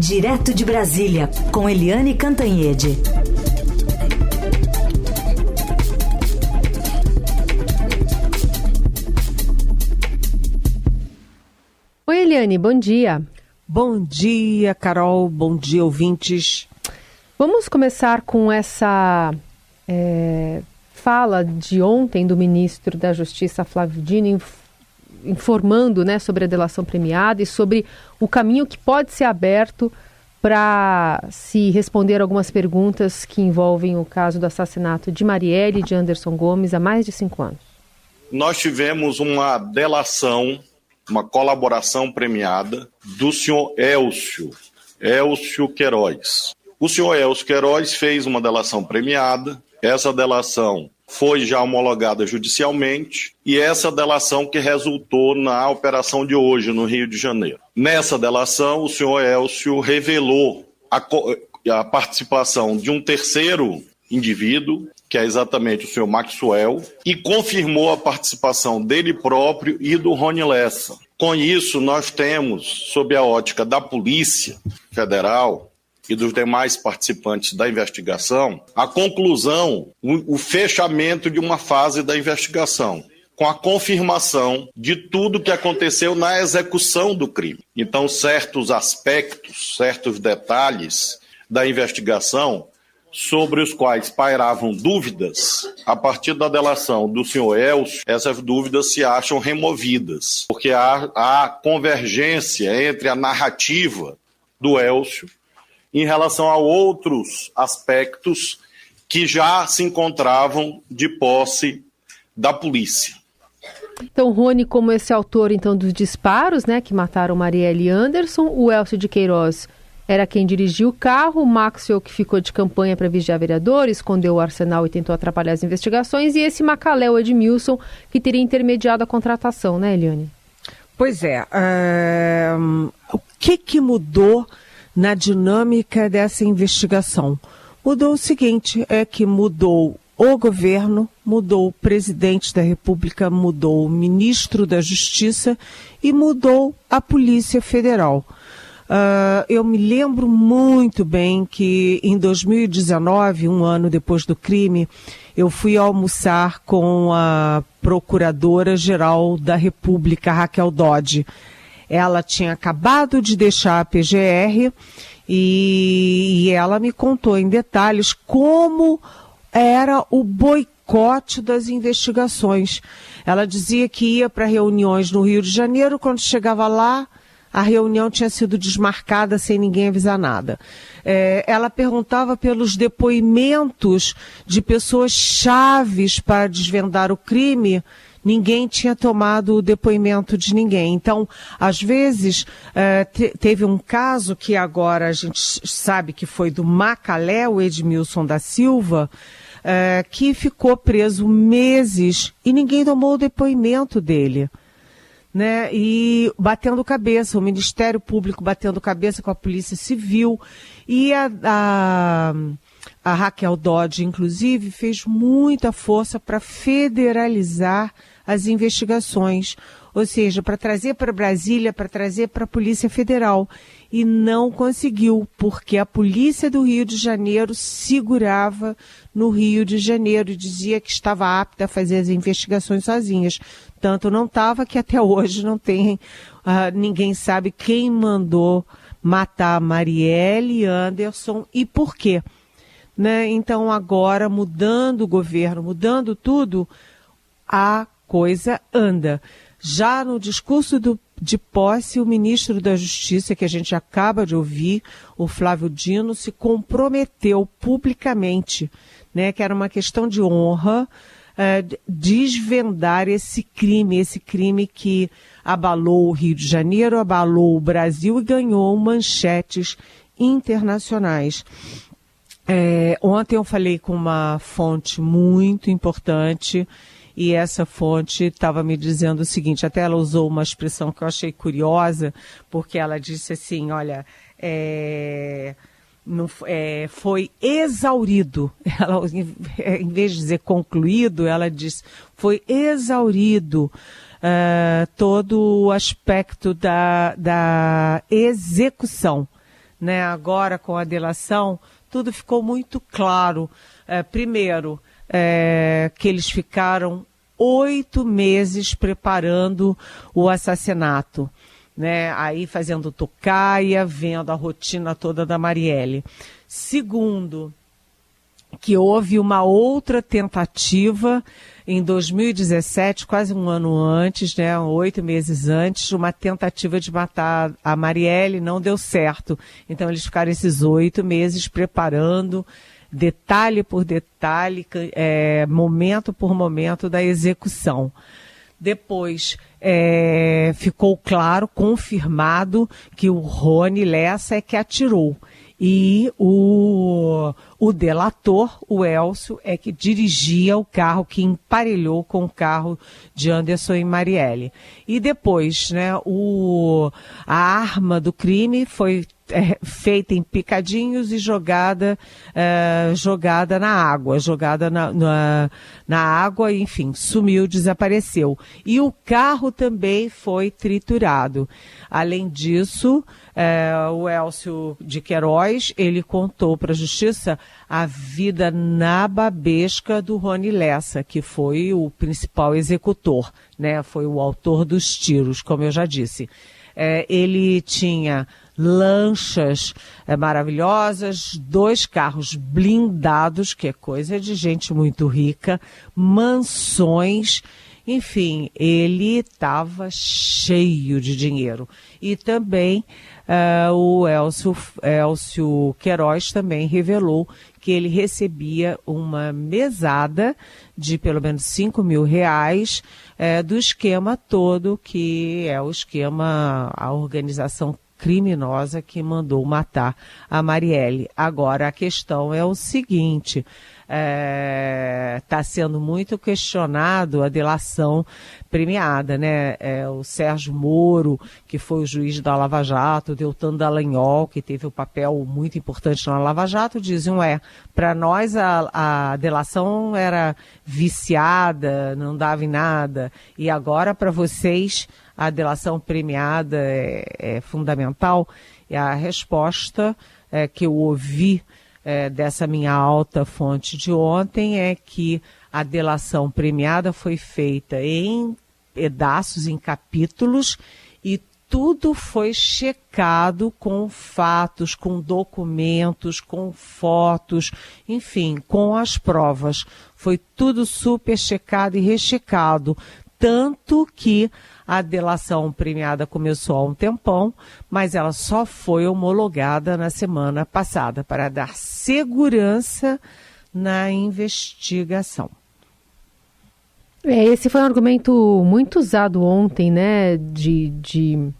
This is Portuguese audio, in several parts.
Direto de Brasília, com Eliane Cantanhede. Oi, Eliane, bom dia. Bom dia, Carol. Bom dia, ouvintes. Vamos começar com essa fala de ontem do ministro da Justiça, Flávio Dino, informando, né, sobre a delação premiada e sobre o caminho que pode ser aberto para se responder algumas perguntas que envolvem o caso do assassinato de Marielle e de Anderson Gomes há mais de 5 anos. Nós tivemos uma delação, uma colaboração premiada do senhor Elcio Queiroz. O senhor Elcio Queiroz fez uma delação premiada, essa delação foi já homologada judicialmente e essa delação que resultou na operação de hoje no Rio de Janeiro. Nessa delação, o senhor Elcio revelou a participação de um terceiro indivíduo, que é exatamente o senhor Maxwell, e confirmou a participação dele próprio e do Rony Lessa. Com isso, nós temos, sob a ótica da Polícia Federal e dos demais participantes da investigação, a conclusão, o fechamento de uma fase da investigação, com a confirmação de tudo que aconteceu na execução do crime. Então, certos aspectos, certos detalhes da investigação, sobre os quais pairavam dúvidas, a partir da delação do senhor Elcio, essas dúvidas se acham removidas, porque há convergência entre a narrativa do Elcio em relação a outros aspectos que já se encontravam de posse da polícia. Então, Rony, como esse autor então, dos disparos, né, que mataram Marielle e Anderson, o Elcio de Queiroz era quem dirigiu o carro, o Maxwell, que ficou de campanha para vigiar vereadores, escondeu o arsenal e tentou atrapalhar as investigações, e esse Macalé, o Edmilson, que teria intermediado a contratação, né, Eliane? Pois é. O que mudou na dinâmica dessa investigação? Mudou o seguinte, é que mudou o governo, mudou o presidente da República, mudou o ministro da Justiça e mudou a Polícia Federal. Eu me lembro muito bem que em 2019, um ano depois do crime, eu fui almoçar com a Procuradora-Geral da República, Raquel Dodge. Ela tinha acabado de deixar a PGR e ela me contou em detalhes como era o boicote das investigações. Ela dizia que ia para reuniões no Rio de Janeiro, quando chegava lá, a reunião tinha sido desmarcada sem ninguém avisar nada. Ela perguntava pelos depoimentos de pessoas chaves para desvendar o crime. Ninguém tinha tomado o depoimento de ninguém. Então, às vezes, teve um caso que agora a gente sabe que foi do Macalé, o Edmilson da Silva, que ficou preso meses e ninguém tomou o depoimento dele. Né? E batendo cabeça, o Ministério Público batendo cabeça com a Polícia Civil, e a Raquel Dodge, inclusive, fez muita força para federalizar as investigações, ou seja, para trazer para Brasília, para trazer para a Polícia Federal, e não conseguiu, porque a Polícia do Rio de Janeiro segurava no Rio de Janeiro e dizia que estava apta a fazer as investigações sozinhas. Tanto não estava que até hoje não tem, ninguém sabe quem mandou matar Marielle e Anderson e por quê. Né? Então agora, mudando o governo, mudando tudo, a coisa anda. Já no discurso de posse, o ministro da Justiça, que a gente acaba de ouvir, o Flávio Dino, se comprometeu publicamente, né, que era uma questão de honra, desvendar esse crime que abalou o Rio de Janeiro, abalou o Brasil e ganhou manchetes internacionais. Ontem eu falei com uma fonte muito importante e essa fonte estava me dizendo o seguinte, até ela usou uma expressão que eu achei curiosa, porque ela disse assim, olha, foi exaurido. Ela, em vez de dizer concluído, ela disse, foi exaurido todo o aspecto da execução. né, agora com a delação, tudo ficou muito claro. Primeiro, que eles ficaram 8 meses preparando o assassinato, né? Aí fazendo tocaia, vendo a rotina toda da Marielle. Segundo, que houve uma outra tentativa em 2017, quase um ano antes, né, 8 meses antes, uma tentativa de matar a Marielle, não deu certo. Então eles ficaram esses 8 meses preparando, detalhe por detalhe, momento por momento da execução. Depois ficou claro, confirmado, que o Rony Lessa é que atirou. E o delator, o Elcio, é que dirigia o carro que emparelhou com o carro de Anderson e Marielle. E depois, né, a arma do crime foi feita em picadinhos e jogada na água, na água, enfim, sumiu, desapareceu. E o carro também foi triturado. Além disso, o Elcio de Queiroz, ele contou para a Justiça a vida nababesca do Rony Lessa, que foi o principal executor, né? Foi o autor dos tiros, como eu já disse. Ele tinha lanchas maravilhosas, 2 carros blindados, que é coisa de gente muito rica, mansões, enfim, ele estava cheio de dinheiro. E também o Elcio Queiroz também revelou que ele recebia uma mesada de pelo menos R$5.000 do esquema todo, que é o esquema, a organização criminosa que mandou matar a Marielle. Agora, a questão é o seguinte, está sendo muito questionado a delação premiada, né? O Sérgio Moro, que foi o juiz da Lava Jato, o Deltan Dallagnol, que teve um papel muito importante na Lava Jato, dizem, para nós a delação era viciada, não dava em nada, e agora para vocês a delação premiada é fundamental. E a resposta que eu ouvi dessa minha alta fonte de ontem é que a delação premiada foi feita em pedaços, em capítulos, e tudo foi checado com fatos, com documentos, com fotos, enfim, com as provas. Foi tudo super checado e rechecado, tanto que a delação premiada começou há um tempão, mas ela só foi homologada na semana passada para dar segurança na investigação. Esse foi um argumento muito usado ontem, né, de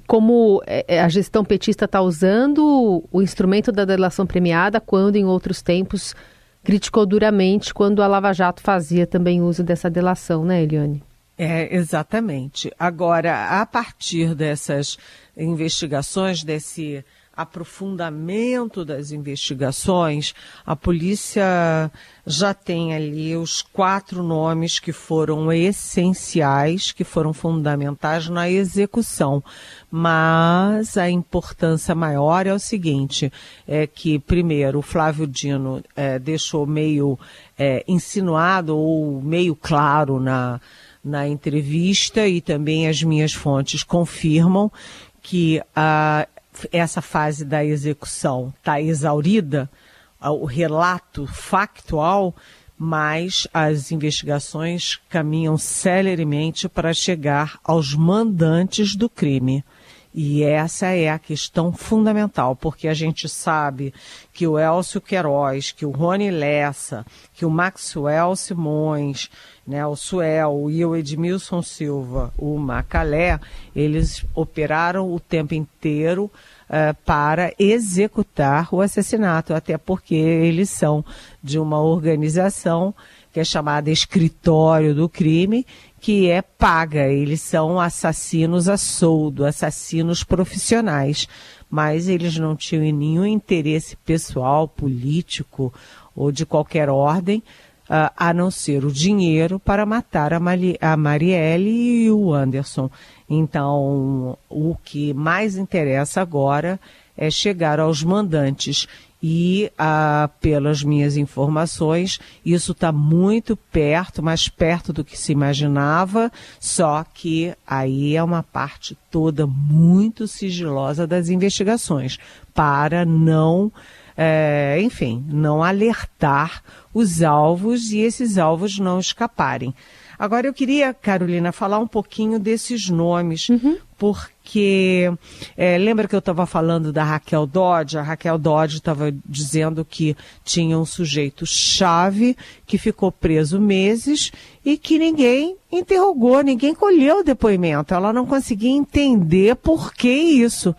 como a gestão petista está usando o instrumento da delação premiada, quando em outros tempos criticou duramente quando a Lava Jato fazia também uso dessa delação, né, Eliane? Exatamente. Agora, a partir dessas investigações, desse aprofundamento das investigações, a polícia já tem ali os 4 nomes que foram essenciais, que foram fundamentais na execução. Mas a importância maior é o seguinte, que primeiro o Flávio Dino deixou meio insinuado ou meio claro na entrevista, e também as minhas fontes confirmam que essa fase da execução está exaurida, o relato factual, mas as investigações caminham celeremente para chegar aos mandantes do crime. E essa é a questão fundamental, porque a gente sabe que o Elcio Queiroz, que o Rony Lessa, que o Maxwell Simões, né, o Suel e o Edmilson Silva, o Macalé, eles operaram o tempo inteiro para executar o assassinato, até porque eles são de uma organização que é chamada Escritório do Crime, que é paga. Eles são assassinos a soldo, assassinos profissionais, mas eles não tinham nenhum interesse pessoal, político ou de qualquer ordem a não ser o dinheiro para matar a Marielle e o Anderson. Então, o que mais interessa agora é chegar aos mandantes. E, pelas minhas informações, isso está muito perto, mais perto do que se imaginava, só que aí é uma parte toda muito sigilosa das investigações, para não, não alertar os alvos e esses alvos não escaparem. Agora eu queria, Carolina, falar um pouquinho desses nomes, porque lembra que eu estava falando da Raquel Dodge? A Raquel Dodge estava dizendo que tinha um sujeito-chave que ficou preso meses e que ninguém interrogou, ninguém colheu o depoimento. Ela não conseguia entender por que isso.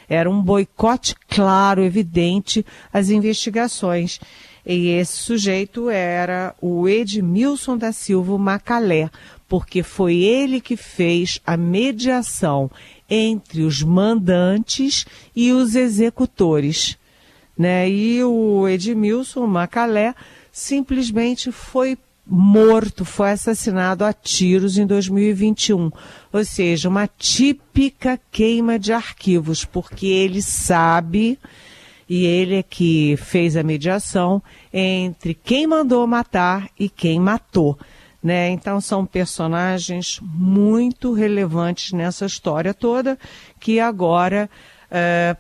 Era um boicote claro, evidente, às investigações. E esse sujeito era o Edmilson da Silva Macalé, porque foi ele que fez a mediação entre os mandantes e os executores, né? E o Edmilson Macalé simplesmente foi morto, foi assassinado a tiros em 2021. Ou seja, uma típica queima de arquivos, porque ele sabe... E ele é que fez a mediação entre quem mandou matar e quem matou, né? Então são personagens muito relevantes nessa história toda, que agora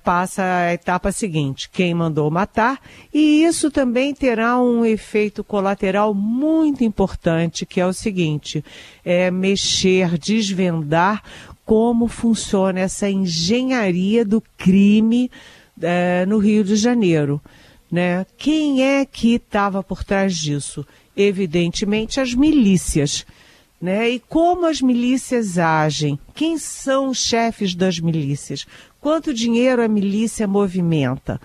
passa a etapa seguinte, quem mandou matar, e isso também terá um efeito colateral muito importante, que é o seguinte, desvendar como funciona essa engenharia do crime no Rio de Janeiro, né? Quem é que estava por trás disso? Evidentemente as milícias, né? E como as milícias agem? Quem são os chefes das milícias? Quanto dinheiro a milícia movimenta?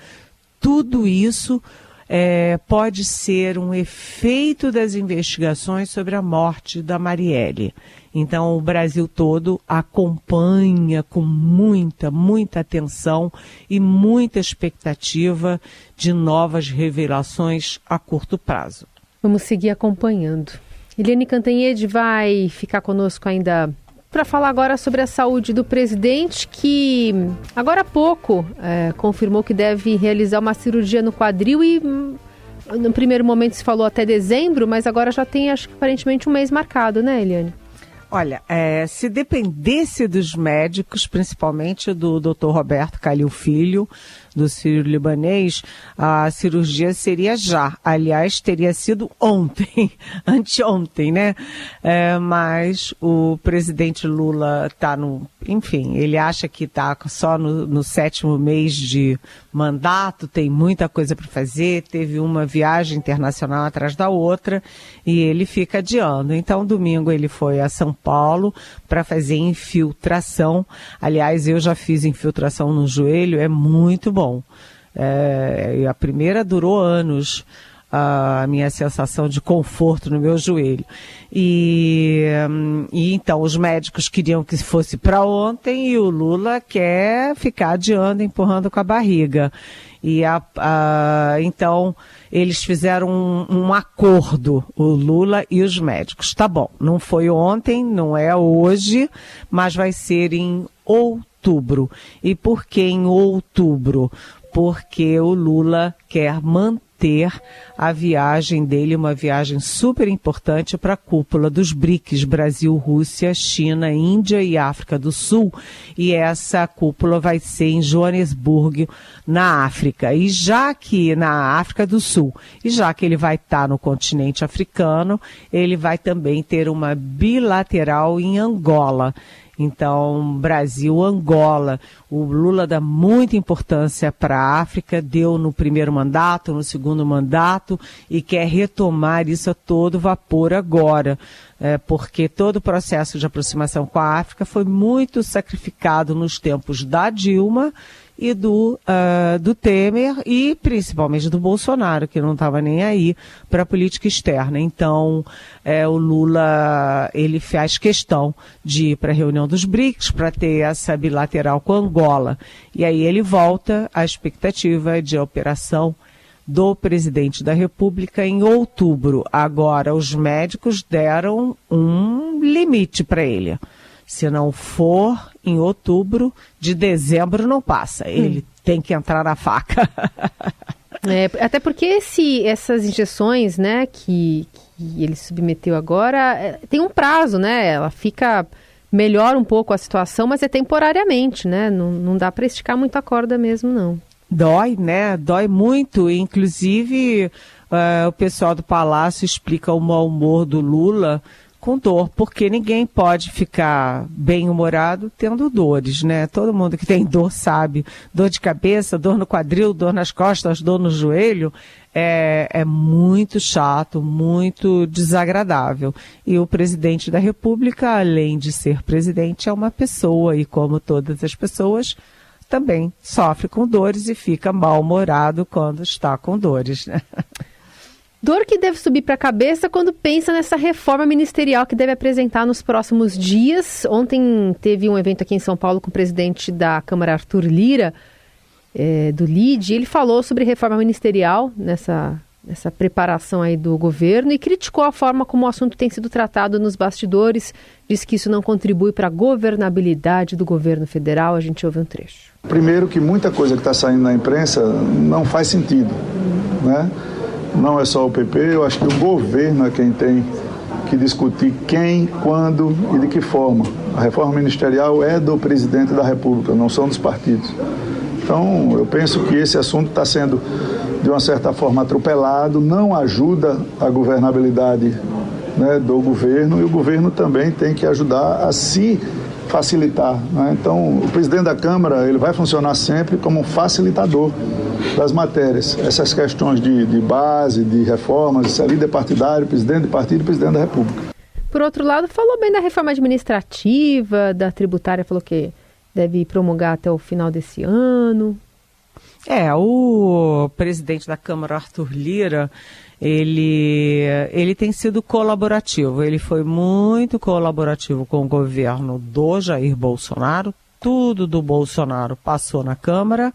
Tudo isso pode ser um efeito das investigações sobre a morte da Marielle. Então, o Brasil todo acompanha com muita, muita atenção e muita expectativa de novas revelações a curto prazo. Vamos seguir acompanhando. Eliane Cantanhede vai ficar conosco ainda para falar agora sobre a saúde do presidente, que agora há pouco confirmou que deve realizar uma cirurgia no quadril e no primeiro momento se falou até dezembro, mas agora já tem, acho que aparentemente, um mês marcado, né, Eliane? Olha, se dependesse dos médicos, principalmente do Dr. Roberto Calil Filho, do Sírio-Libanês, a cirurgia seria já. Aliás, teria sido ontem, anteontem, né? Mas o presidente Lula está ele acha que está só no 7º mês de mandato, tem muita coisa para fazer, teve uma viagem internacional atrás da outra e ele fica adiando. Então, domingo ele foi a São Paulo para fazer infiltração. Aliás, eu já fiz infiltração no joelho, é muito bom. A primeira durou anos, a minha sensação de conforto no meu joelho. E então os médicos queriam que fosse para ontem e o Lula quer ficar adiando, empurrando com a barriga. E então eles fizeram um acordo, o Lula e os médicos. Tá bom, não foi ontem, não é hoje, mas vai ser em outubro. E por que em outubro? Porque o Lula quer manter a viagem dele, uma viagem super importante para a cúpula dos BRICS, Brasil, Rússia, China, Índia e África do Sul. E essa cúpula vai ser em Joanesburgo, na África. E já que na África do Sul, e já que ele vai estar no continente africano, ele vai também ter uma bilateral em Angola. Então, Brasil, Angola, o Lula dá muita importância para a África, deu no primeiro mandato, no segundo mandato e quer retomar isso a todo vapor agora, porque todo o processo de aproximação com a África foi muito sacrificado nos tempos da Dilma e do Temer e principalmente do Bolsonaro, que não estava nem aí para a política externa. Então, o Lula, ele faz questão de ir para a reunião dos BRICS para ter essa bilateral com Angola. E aí ele volta à expectativa de operação do presidente da República em outubro. Agora, os médicos deram um limite para ele. Se não for em outubro, de dezembro não passa. Ele tem que entrar na faca. Até porque essas injeções, né, que ele submeteu agora, tem um prazo, né? Ela melhora um pouco a situação, mas é temporariamente, né? Não dá para esticar muito a corda mesmo, não. Dói, né? Dói muito. Inclusive, o pessoal do Palácio explica o mau humor do Lula com dor, porque ninguém pode ficar bem-humorado tendo dores, né? Todo mundo que tem dor sabe. Dor de cabeça, dor no quadril, dor nas costas, dor no joelho, é muito chato, muito desagradável. E o presidente da República, além de ser presidente, é uma pessoa e, como todas as pessoas, também sofre com dores e fica mal-humorado quando está com dores, né? Dor que deve subir para a cabeça quando pensa nessa reforma ministerial que deve apresentar nos próximos dias. Ontem teve um evento aqui em São Paulo com o presidente da Câmara, Arthur Lira, do LIDE. Ele falou sobre reforma ministerial nessa preparação aí do governo e criticou a forma como o assunto tem sido tratado nos bastidores. Diz que isso não contribui para a governabilidade do governo federal. A gente ouve um trecho. Primeiro que muita coisa que está saindo na imprensa não faz sentido, né? Não é só o PP, eu acho que o governo é quem tem que discutir quem, quando e de que forma. A reforma ministerial é do presidente da República, não são dos partidos. Então, eu penso que esse assunto está sendo, de uma certa forma, atropelado, não ajuda a governabilidade, né, do governo, e o governo também tem que ajudar a se facilitar, né? Então, o presidente da Câmara ele vai funcionar sempre como um facilitador das matérias. Essas questões de base, de reformas, isso é líder partidário, presidente de partido e presidente da República. Por outro lado, falou bem da reforma administrativa, da tributária, falou que deve promulgar até o final desse ano. O presidente da Câmara, Arthur Lira, ele tem sido colaborativo. Ele foi muito colaborativo com o governo do Jair Bolsonaro. Tudo do Bolsonaro passou na Câmara.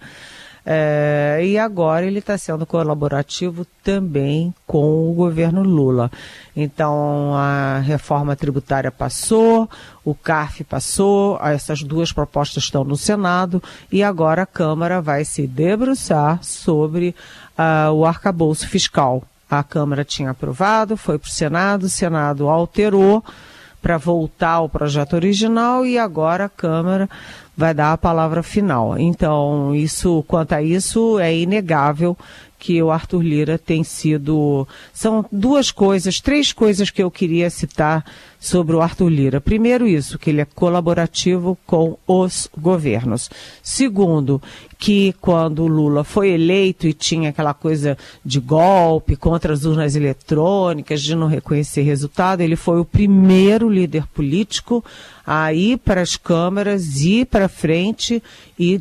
E agora ele está sendo colaborativo também com o governo Lula. Então, a reforma tributária passou, o CARF passou, essas duas propostas estão no Senado e agora a Câmara vai se debruçar sobre o arcabouço fiscal. A Câmara tinha aprovado, foi para o Senado alterou para voltar ao projeto original e agora a Câmara vai dar a palavra final. Então, quanto a isso, é inegável que o Arthur Lira tem sido... São três coisas que eu queria citar sobre o Arthur Lira. Primeiro isso, que ele é colaborativo com os governos. Segundo, que quando o Lula foi eleito e tinha aquela coisa de golpe contra as urnas eletrônicas, de não reconhecer resultado, ele foi o primeiro líder político a ir para as câmaras, ir para frente e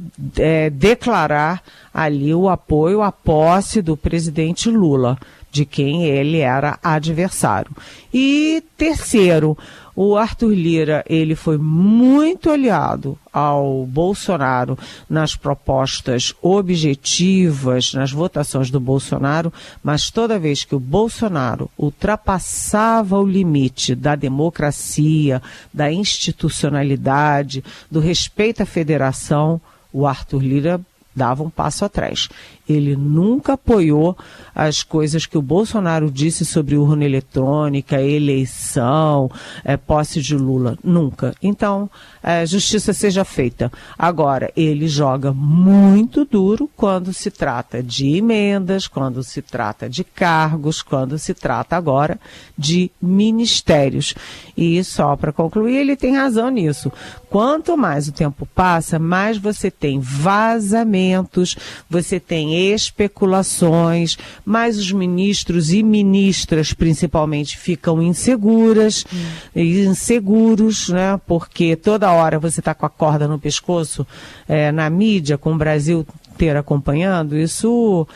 declarar ali o apoio à posse do presidente Lula, de quem ele era adversário. E terceiro, o Arthur Lira, ele foi muito aliado ao Bolsonaro nas propostas objetivas, nas votações do Bolsonaro, mas toda vez que o Bolsonaro ultrapassava o limite da democracia, da institucionalidade, do respeito à federação, o Arthur Lira dava um passo atrás. Ele nunca apoiou as coisas que o Bolsonaro disse sobre urna eletrônica, eleição, posse de Lula. Nunca. Então, justiça seja feita. Agora, ele joga muito duro quando se trata de emendas, quando se trata de cargos, quando se trata agora de ministérios. E só para concluir, ele tem razão nisso. Quanto mais o tempo passa, mais você tem vazamentos, você tem especulações, mais os ministros e ministras, principalmente, ficam inseguros, né? Porque toda hora você está com a corda no pescoço na mídia, com o Brasil inteiro acompanhando, isso,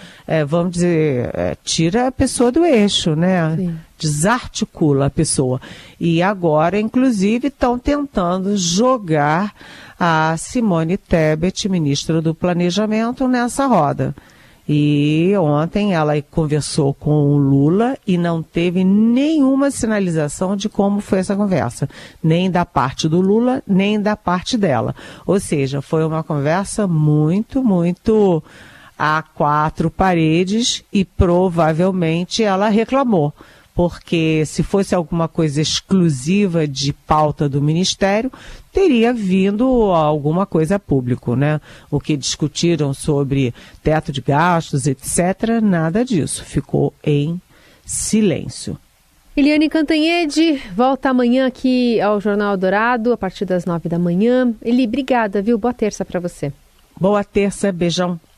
vamos dizer, tira a pessoa do eixo, né? Sim. Desarticula a pessoa. E agora, inclusive, estão tentando jogar a Simone Tebet, ministra do Planejamento, nessa roda. E ontem ela conversou com o Lula e não teve nenhuma sinalização de como foi essa conversa, nem da parte do Lula, nem da parte dela. Ou seja, foi uma conversa muito a quatro paredes e provavelmente ela reclamou. Porque se fosse alguma coisa exclusiva de pauta do Ministério, teria vindo alguma coisa a público, né? O que discutiram sobre teto de gastos, etc., nada disso. Ficou em silêncio. Eliane Cantanhede volta amanhã aqui ao Jornal Dourado, a partir das 9 da manhã. Eli, obrigada, viu? Boa terça para você. Boa terça, beijão.